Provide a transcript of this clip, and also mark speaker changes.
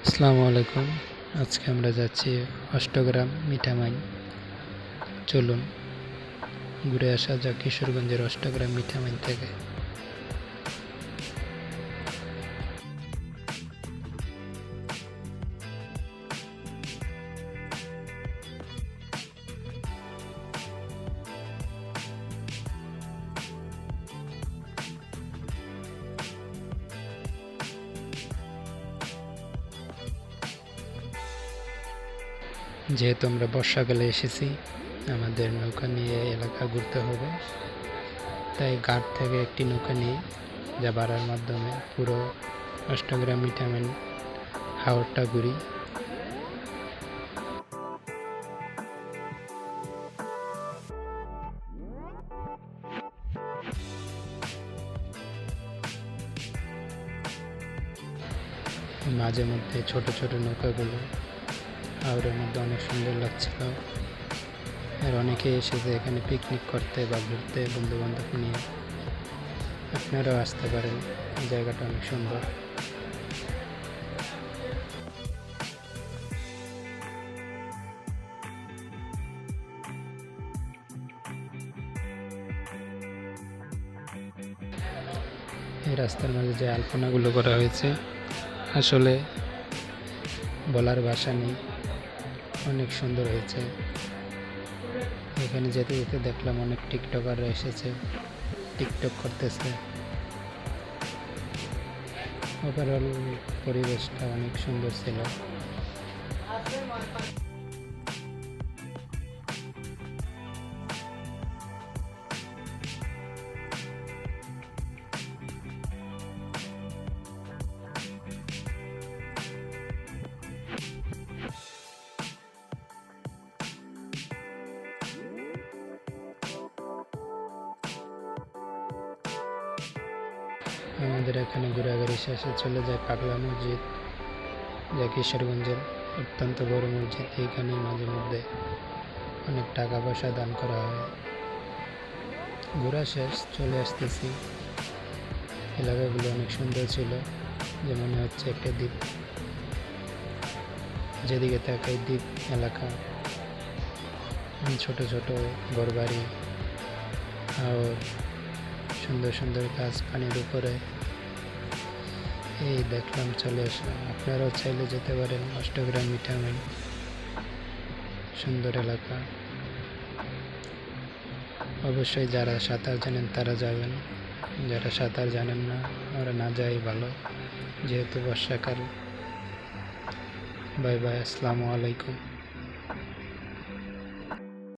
Speaker 1: আসসালামু আলাইকুম। আজকে আমরা যাচ্ছি অষ্টগ্রাম মিঠামাইন। চলুন ঘুরে আসা যাক কিশোরগঞ্জের অষ্টগ্রাম মিঠামাইন থেকে। যেহেতু আমরা বর্ষাকালে এসেছি, আমাদের নৌকা নিয়ে এলাকা ঘুরতে হবে, তাই ঘাট থেকে একটি নৌকা নিয়ে যা ভাড়ার মাধ্যমে পুরো অষ্টগ্রাম মিঠামাইন হাওরটা ঘুরি। মাঝে মধ্যে ছোট ছোট নৌকাগুলো হাওরের মধ্যে অনেক সুন্দর লাগছিল। আর অনেকে এসেছে এখানে পিকনিক করতে বা ঘুরতে বন্ধু বান্ধব নিয়ে। আপনারাও আসতে পারেন, জায়গাটা অনেক সুন্দর। এই রাস্তার মাঝে যে আলপনাগুলো করা হয়েছে আসলে বলার ভাষা নেই, অনেক সুন্দর হয়েছে। এখানে যেতে যেতে দেখলাম অনেক টিকটকাররা এসেছে, টিকটক করতেছে। ওভারঅল পরিবেশটা অনেক সুন্দর ছিল। আমাদের এখানে ঘোরাঘুরি শেষে চলে যায় পাগলা মসজিদ, যা কিশোরগঞ্জের অত্যন্ত বড় মসজিদ। এইখানে মাঝে মধ্যে অনেক টাকা পয়সা দান করা হয়। ঘোরা শেষ, চলে আসতেছি। এলাকাগুলো অনেক সুন্দর ছিল, যে মনে হচ্ছে একটা দ্বীপ। যেদিকে তাকাই দ্বীপ এলাকা, ছোট ছোট ঘরবাড়ি আর সুন্দর সুন্দর গাছ পানির উপরে। এই দেখলাম, চলে আসলাম। আপনারাও চাইলে যেতে পারেন অষ্টগ্রাম মিঠামাইন, সুন্দর এলাকা। অবশ্যই যারা সাঁতার জানেন তারা যাবেন, যারা সাঁতার জানেন না ওরা না যাই ভালো, যেহেতু বর্ষাকাল। বাই বাই, আসসালামু আলাইকুম।